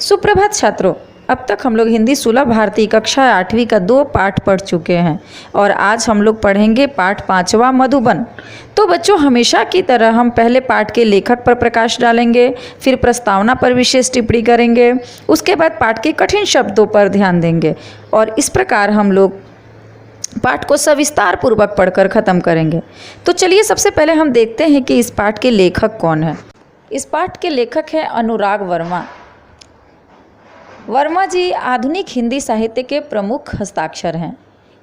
सुप्रभात छात्रों। अब तक हम लोग हिंदी सुलभ भारती कक्षा 8वीं का 2 पाठ पढ़ चुके हैं और आज हम लोग पढ़ेंगे पाठ 5वां मधुबन। तो बच्चों, हमेशा की तरह हम पहले पाठ के लेखक पर प्रकाश डालेंगे, फिर प्रस्तावना पर विशेष टिप्पणी करेंगे, उसके बाद पाठ के कठिन शब्दों पर ध्यान देंगे और इस प्रकार हम लोग पाठ को सविस्तार पूर्वक पढ़कर ख़त्म करेंगे। तो चलिए सबसे पहले हम देखते हैं कि इस पाठ के लेखक कौन है। इस पाठ के लेखक हैं अनुराग वर्मा। वर्मा जी आधुनिक हिंदी साहित्य के प्रमुख हस्ताक्षर हैं।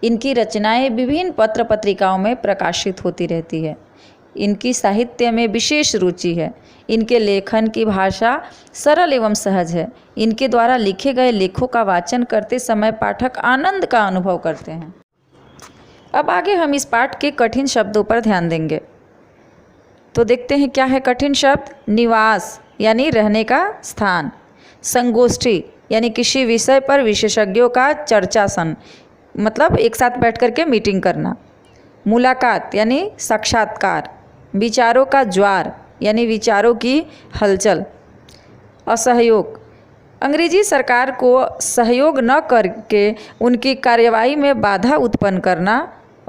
इनकी रचनाएं विभिन्न पत्र पत्रिकाओं में प्रकाशित होती रहती है। इनकी साहित्य में विशेष रुचि है। इनके लेखन की भाषा सरल एवं सहज है। इनके द्वारा लिखे गए लेखों का वाचन करते समय पाठक आनंद का अनुभव करते हैं। अब आगे हम इस पाठ के कठिन शब्दों पर ध्यान देंगे। तो देखते हैं क्या है कठिन शब्द। निवास यानी रहने का स्थान। संगोष्ठी यानी किसी विषय पर विशेषज्ञों का चर्चासन, मतलब एक साथ बैठ कर के मीटिंग करना। मुलाकात यानी साक्षात्कार। विचारों का ज्वार यानी विचारों की हलचल। असहयोग, अंग्रेजी सरकार को सहयोग न करके उनकी कार्यवाही में बाधा उत्पन्न करना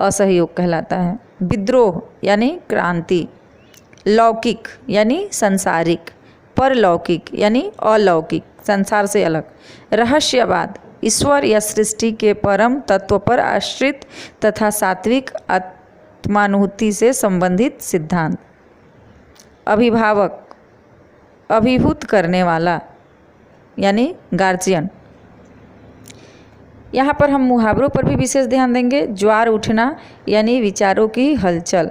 असहयोग कहलाता है। विद्रोह यानी क्रांति। लौकिक यानी सांसारिक। परलौकिक यानी अलौकिक, संसार से अलग। रहस्यवाद, ईश्वर या सृष्टि के परम तत्व पर आश्रित तथा सात्विक आत्मानुभूति से संबंधित सिद्धांत। अभिभावक, अभिभूत करने वाला यानी गार्जियन। यहाँ पर हम मुहावरों पर भी विशेष ध्यान देंगे। ज्वार उठना यानी विचारों की हलचल।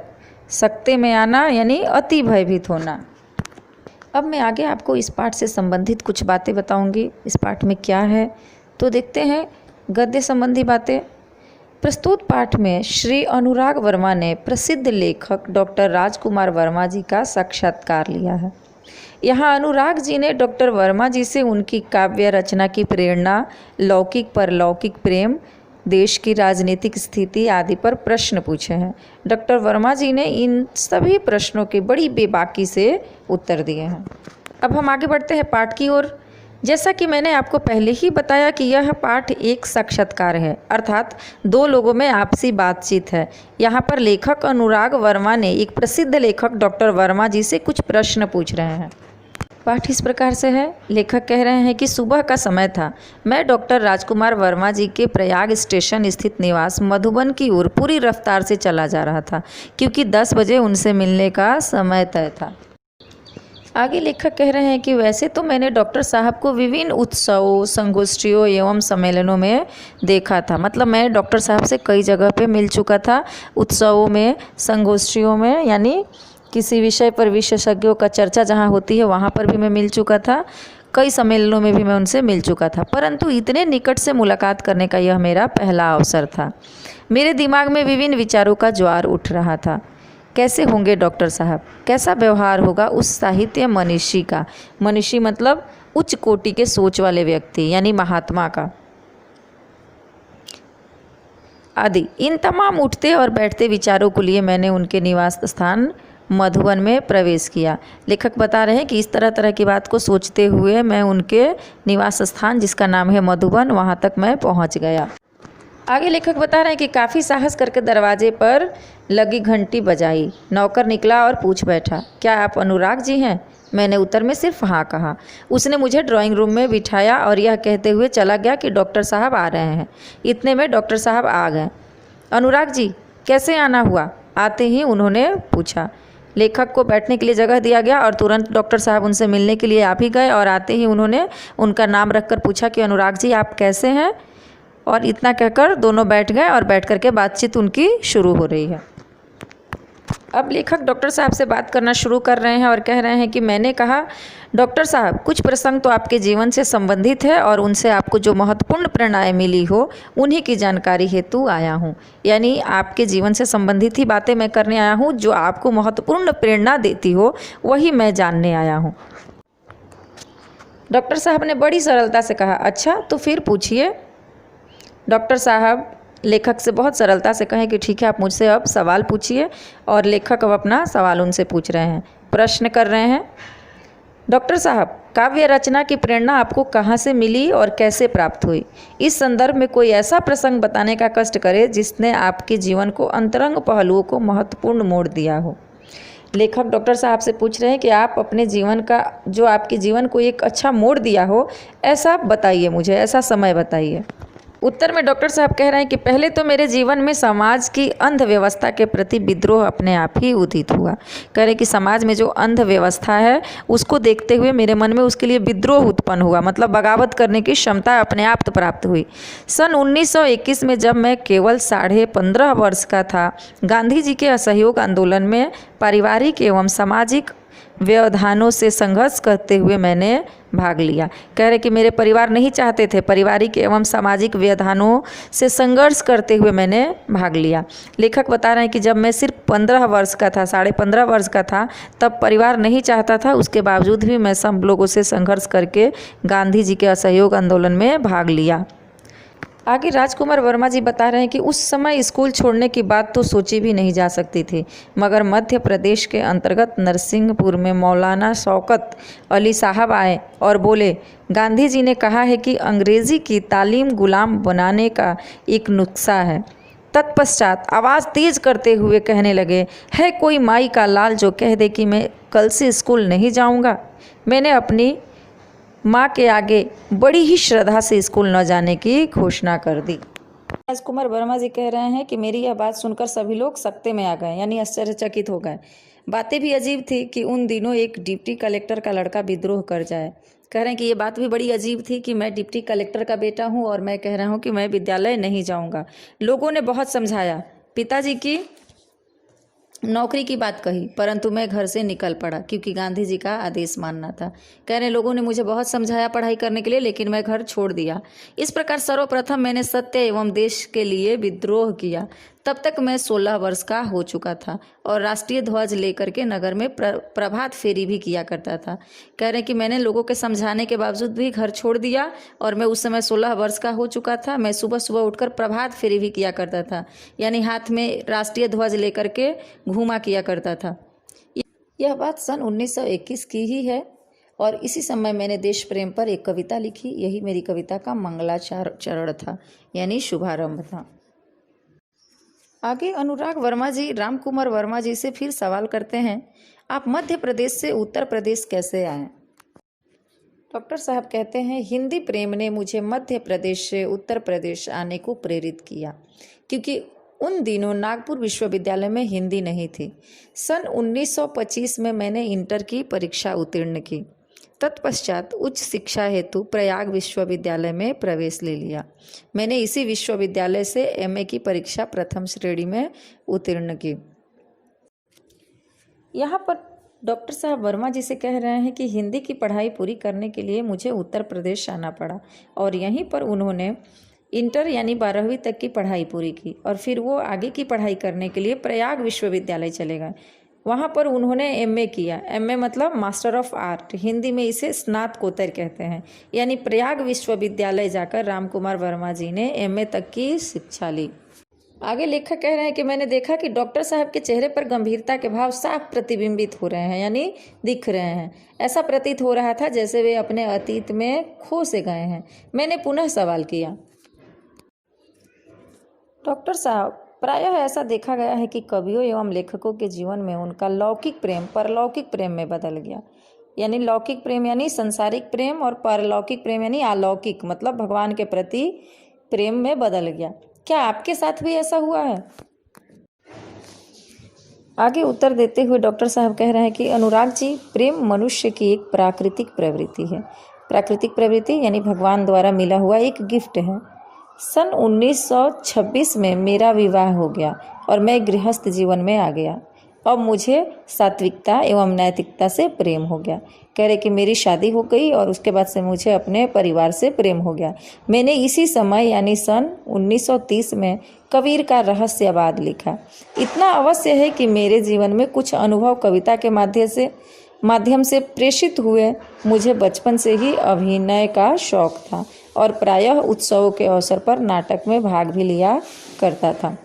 सकते में आना यानी अति भयभीत होना। अब मैं आगे आपको इस पाठ से संबंधित कुछ बातें बताऊंगी। इस पाठ में क्या है तो देखते हैं गद्य संबंधी बातें। प्रस्तुत पाठ में श्री अनुराग वर्मा ने प्रसिद्ध लेखक डॉक्टर राजकुमार वर्मा जी का साक्षात्कार लिया है। यहाँ अनुराग जी ने डॉक्टर वर्मा जी से उनकी काव्य रचना की प्रेरणा, लौकिक परलौकिक प्रेम, देश की राजनीतिक स्थिति आदि पर प्रश्न पूछे हैं। डॉक्टर वर्मा जी ने इन सभी प्रश्नों के बड़ी बेबाकी से उत्तर दिए हैं। अब हम आगे बढ़ते हैं पाठ की ओर। जैसा कि मैंने आपको पहले ही बताया कि यह पाठ एक साक्षात्कार है, अर्थात दो लोगों में आपसी बातचीत है। यहाँ पर लेखक अनुराग वर्मा ने एक प्रसिद्ध लेखक डॉक्टर वर्मा जी से कुछ प्रश्न पूछ रहे हैं। पाठ इस प्रकार से है। लेखक कह रहे हैं कि सुबह का समय था। मैं डॉक्टर राजकुमार वर्मा जी के प्रयाग स्टेशन स्थित निवास मधुबन की ओर पूरी रफ्तार से चला जा रहा था, क्योंकि 10 बजे उनसे मिलने का समय तय था। आगे लेखक कह रहे हैं कि वैसे तो मैंने डॉक्टर साहब को विभिन्न उत्सवों, संगोष्ठियों एवं सम्मेलनों में देखा था। मतलब मैं डॉक्टर साहब से कई जगह पे मिल चुका था। उत्सवों में, संगोष्ठियों में, यानी किसी विषय पर विशेषज्ञों का चर्चा जहाँ होती है वहाँ पर भी मैं मिल चुका था। कई सम्मेलनों में भी मैं उनसे मिल चुका था, परंतु इतने निकट से मुलाकात करने का यह मेरा पहला अवसर था। मेरे दिमाग में विभिन्न विचारों का ज्वार उठ रहा था। कैसे होंगे डॉक्टर साहब, कैसा व्यवहार होगा उस साहित्य मनीषी का। मनीषी मतलब उच्च कोटि के सोच वाले व्यक्ति, यानी महात्मा का, आदि। इन तमाम उठते और बैठते विचारों को लिए मैंने उनके निवास स्थान मधुबन में प्रवेश किया। लेखक बता रहे हैं कि इस तरह की बात को सोचते हुए मैं उनके निवास स्थान, जिसका नाम है मधुबन, वहाँ तक मैं पहुँच गया। आगे लेखक बता रहे हैं कि काफ़ी साहस करके दरवाजे पर लगी घंटी बजाई। नौकर निकला और पूछ बैठा, क्या आप अनुराग जी हैं? मैंने उत्तर में सिर्फ हाँ कहा। उसने मुझे ड्राइंग रूम में बिठाया और यह कहते हुए चला गया कि डॉक्टर साहब आ रहे हैं। इतने में डॉक्टर साहब आ गए। अनुराग जी, कैसे आना हुआ? आते ही उन्होंने पूछा। लेखक को बैठने के लिए जगह दिया गया और तुरंत डॉक्टर साहब उनसे मिलने के लिए आप ही गए और आते ही उन्होंने उनका नाम रखकर पूछा कि अनुराग जी आप कैसे हैं? और इतना कहकर दोनों बैठ गए और बैठ करके बातचीत उनकी शुरू हो रही है। अब लेखक डॉक्टर साहब से बात करना शुरू कर रहे हैं और कह रहे हैं कि मैंने कहा, डॉक्टर साहब कुछ प्रसंग तो आपके जीवन से संबंधित है और उनसे आपको जो महत्वपूर्ण प्रेरणाएं मिली हो उन्हीं की जानकारी हेतु आया हूँ। यानी आपके जीवन से संबंधित ही बातें मैं करने आया हूँ। जो आपको महत्वपूर्ण प्रेरणा देती हो वही मैं जानने आया हूँ। डॉक्टर साहब ने बड़ी सरलता से कहा, अच्छा तो फिर पूछिए। डॉक्टर साहब लेखक से बहुत सरलता से कहें कि ठीक है, आप मुझसे अब सवाल पूछिए। और लेखक अब अपना सवाल उनसे पूछ रहे हैं, प्रश्न कर रहे हैं। डॉक्टर साहब, काव्य रचना की प्रेरणा आपको कहाँ से मिली और कैसे प्राप्त हुई? इस संदर्भ में कोई ऐसा प्रसंग बताने का कष्ट करें जिसने आपके जीवन को अंतरंग पहलुओं को महत्वपूर्ण मोड़ दिया हो। लेखक डॉक्टर साहब से पूछ रहे हैं कि आप अपने जीवन का, जो आपके जीवन को एक अच्छा मोड़ दिया हो, ऐसा बताइए मुझे, ऐसा समय बताइए। उत्तर में डॉक्टर साहब कह रहे हैं कि पहले तो मेरे जीवन में समाज की अंध व्यवस्था के प्रति विद्रोह अपने आप ही उदित हुआ। कह रहे कि समाज में जो अंध व्यवस्था है उसको देखते हुए मेरे मन में उसके लिए विद्रोह उत्पन्न हुआ, मतलब बगावत करने की क्षमता अपने आप प्राप्त हुई। सन 1921 में जब मैं केवल 15.5 वर्ष का था, गांधी जी के असहयोग आंदोलन में पारिवारिक एवं सामाजिक व्यवधानों से संघर्ष करते हुए मैंने भाग लिया। कह रहे कि मेरे परिवार नहीं चाहते थे, पारिवारिक एवं सामाजिक व्यवधानों से संघर्ष करते हुए मैंने भाग लिया। लेखक बता रहे हैं कि जब मैं सिर्फ 15 वर्ष का था, 15.5 वर्ष का था, तब परिवार नहीं चाहता था, उसके बावजूद भी मैं सब लोगों से संघर्ष करके गांधी जी के असहयोग आंदोलन में भाग लिया। आगे राजकुमार वर्मा जी बता रहे हैं कि उस समय स्कूल छोड़ने की बात तो सोची भी नहीं जा सकती थी, मगर मध्य प्रदेश के अंतर्गत नरसिंहपुर में मौलाना शौकत अली साहब आए और बोले, गांधी जी ने कहा है कि अंग्रेजी की तालीम गुलाम बनाने का एक नुस्खा है। तत्पश्चात आवाज़ तेज करते हुए कहने लगे, है कोई माई का लाल जो कह दे कि मैं कल से स्कूल नहीं जाऊँगा। मैंने अपनी माँ के आगे बड़ी ही श्रद्धा से स्कूल न जाने की घोषणा कर दी। राजकुमार वर्मा जी कह रहे हैं कि मेरी यह बात सुनकर सभी लोग सकते में आ गए, यानी आश्चर्यचकित हो गए। बातें भी अजीब थी कि उन दिनों एक डिप्टी कलेक्टर का लड़का विद्रोह कर जाए। कह रहे हैं कि ये बात भी बड़ी अजीब थी कि मैं डिप्टी कलेक्टर का बेटा हूँ और मैं कह रहा हूँ कि मैं विद्यालय नहीं जाऊँगा। लोगों ने बहुत समझाया, पिताजी की नौकरी की बात कही, परंतु मैं घर से निकल पड़ा क्योंकि गांधी जी का आदेश मानना था। कह रहे लोगों ने मुझे बहुत समझाया पढ़ाई करने के लिए, लेकिन मैं घर छोड़ दिया। इस प्रकार सर्वप्रथम मैंने सत्य एवं देश के लिए विद्रोह किया। तब तक मैं 16 वर्ष का हो चुका था और राष्ट्रीय ध्वज लेकर के नगर में प्रभात फेरी भी किया करता था। कह रहे कि मैंने लोगों के समझाने के बावजूद भी घर छोड़ दिया और मैं उस समय 16 वर्ष का हो चुका था। मैं सुबह सुबह उठकर प्रभात फेरी भी किया करता था, यानी हाथ में राष्ट्रीय ध्वज लेकर के घूमा किया करता था। यह बात सन 1921 की ही है और इसी समय मैंने देश प्रेम पर एक कविता लिखी। यही मेरी कविता का मंगलाचरण था, यानी शुभारंभ था। आगे अनुराग वर्मा जी रामकुमार वर्मा जी से फिर सवाल करते हैं, आप मध्य प्रदेश से उत्तर प्रदेश कैसे आए? डॉक्टर साहब कहते हैं, हिंदी प्रेम ने मुझे मध्य प्रदेश से उत्तर प्रदेश आने को प्रेरित किया, क्योंकि उन दिनों नागपुर विश्वविद्यालय में हिंदी नहीं थी। सन 1925 में मैंने इंटर की परीक्षा उत्तीर्ण की। तत्पश्चात उच्च शिक्षा हेतु प्रयाग विश्वविद्यालय में प्रवेश ले लिया। मैंने इसी विश्वविद्यालय से एमए की परीक्षा प्रथम श्रेणी में उत्तीर्ण की। यहाँ पर डॉक्टर साहब वर्मा जी से कह रहे हैं कि हिंदी की पढ़ाई पूरी करने के लिए मुझे उत्तर प्रदेश आना पड़ा और यहीं पर उन्होंने इंटर यानी 12वीं तक की पढ़ाई पूरी की और फिर वो आगे की पढ़ाई करने के लिए प्रयाग विश्वविद्यालय चले गए। वहाँ पर उन्होंने एमए किया। एमए मतलब मास्टर ऑफ आर्ट, हिंदी में इसे स्नातकोत्तर कहते हैं। यानी प्रयाग विश्वविद्यालय जाकर रामकुमार वर्मा जी ने एमए तक की शिक्षा ली। आगे लेखक कह रहे हैं कि मैंने देखा कि डॉक्टर साहब के चेहरे पर गंभीरता के भाव साफ प्रतिबिंबित हो रहे हैं, यानी दिख रहे हैं। ऐसा प्रतीत हो रहा था जैसे वे अपने अतीत में खो से गए हैं। मैंने पुनः सवाल किया, डॉक्टर साहब, प्रायः ऐसा देखा गया है कि कवियों एवं लेखकों के जीवन में उनका लौकिक प्रेम परलौकिक प्रेम में बदल गया। यानी लौकिक प्रेम यानी संसारिक प्रेम और परलौकिक प्रेम यानी अलौकिक मतलब भगवान के प्रति प्रेम में बदल गया। क्या आपके साथ भी ऐसा हुआ है? आगे उत्तर देते हुए डॉक्टर साहब कह रहे हैं कि अनुराग जी, प्रेम मनुष्य की एक प्राकृतिक प्रवृत्ति है। प्राकृतिक प्रवृत्ति यानी भगवान द्वारा मिला हुआ एक गिफ्ट है। सन 1926 में मेरा विवाह हो गया और मैं गृहस्थ जीवन में आ गया। अब मुझे सात्विकता एवं नैतिकता से प्रेम हो गया। कह रहे कि मेरी शादी हो गई और उसके बाद से मुझे अपने परिवार से प्रेम हो गया। मैंने इसी समय यानी सन 1930 में कबीर का रहस्यवाद लिखा। इतना अवश्य है कि मेरे जीवन में कुछ अनुभव कविता के माध्यम से प्रेषित हुए। मुझे बचपन से ही अभिनय का शौक था और प्रायः उत्सवों के अवसर पर नाटक में भाग भी लिया करता था।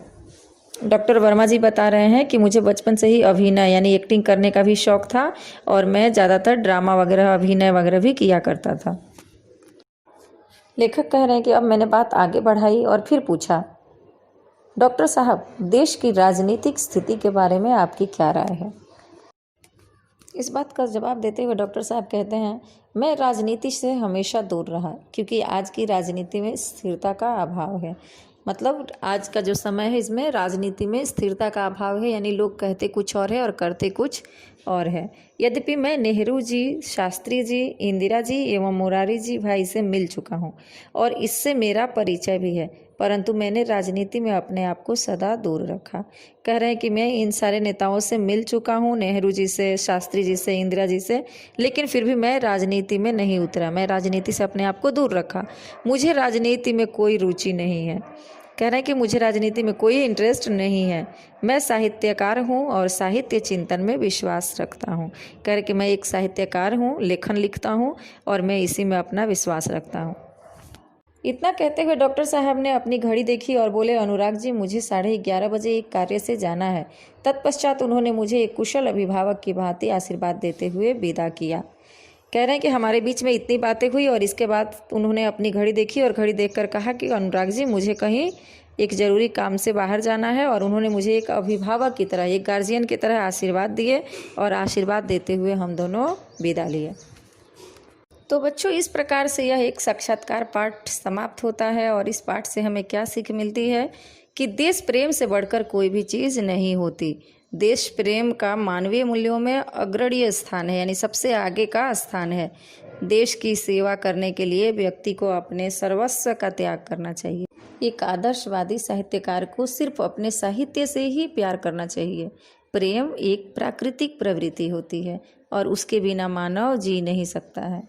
डॉक्टर वर्मा जी बता रहे हैं कि मुझे बचपन से ही अभिनय यानी एक्टिंग करने का भी शौक था और मैं ज़्यादातर ड्रामा वगैरह अभिनय वगैरह भी किया करता था। लेखक कह रहे हैं कि अब मैंने बात आगे बढ़ाई और फिर पूछा, डॉक्टर साहब, देश की राजनीतिक स्थिति के बारे में आपकी क्या राय है? इस बात का जवाब देते हुए डॉक्टर साहब कहते हैं, मैं राजनीति से हमेशा दूर रहा क्योंकि आज की राजनीति में स्थिरता का अभाव है। मतलब आज का जो समय है इसमें राजनीति में स्थिरता का अभाव है, यानी लोग कहते कुछ और है और करते कुछ और है। यद्यपि मैं नेहरू जी, शास्त्री जी, इंदिरा जी एवं मुरारी जी भाई से मिल चुका हूँ और इससे मेरा परिचय भी है, परंतु मैंने राजनीति में अपने आप को सदा दूर रखा। कह रहे हैं कि मैं इन सारे नेताओं से मिल चुका हूँ, नेहरू जी से, शास्त्री जी से, इंदिरा जी से, लेकिन फिर भी मैं राजनीति में नहीं उतरा। मैं राजनीति से अपने आप को दूर रखा। मुझे राजनीति में कोई रुचि नहीं है। कह रहे हैं कि मुझे राजनीति में कोई इंटरेस्ट नहीं है। मैं साहित्यकार हूँ और साहित्य चिंतन में विश्वास रखता हूँ। कह रहे कि मैं एक साहित्यकार हूँ, लेखन लिखता हूँ और मैं इसी में अपना विश्वास रखता हूँ। इतना कहते हुए डॉक्टर साहब ने अपनी घड़ी देखी और बोले, अनुराग जी, मुझे 11:30 बजे एक कार्य से जाना है। तत्पश्चात उन्होंने मुझे एक कुशल अभिभावक की भांति आशीर्वाद देते हुए विदा किया। कह रहे हैं कि हमारे बीच में इतनी बातें हुई और इसके बाद उन्होंने अपनी घड़ी देखी और घड़ी देखकर कहा कि अनुराग जी, मुझे कहीं एक ज़रूरी काम से बाहर जाना है। और उन्होंने मुझे एक अभिभावक की तरह, एक गार्जियन की तरह आशीर्वाद दिए और आशीर्वाद देते हुए हम दोनों विदा लिए। तो बच्चों, इस प्रकार से यह एक साक्षात्कार पाठ समाप्त होता है और इस पाठ से हमें क्या सीख मिलती है कि देश प्रेम से बढ़कर कोई भी चीज़ नहीं होती। देश प्रेम का मानवीय मूल्यों में अग्रणीय स्थान है, यानी सबसे आगे का स्थान है। देश की सेवा करने के लिए व्यक्ति को अपने सर्वस्व का त्याग करना चाहिए। एक आदर्शवादी साहित्यकार को सिर्फ अपने साहित्य से ही प्यार करना चाहिए। प्रेम एक प्राकृतिक प्रवृत्ति होती है और उसके बिना मानव जी नहीं सकता है।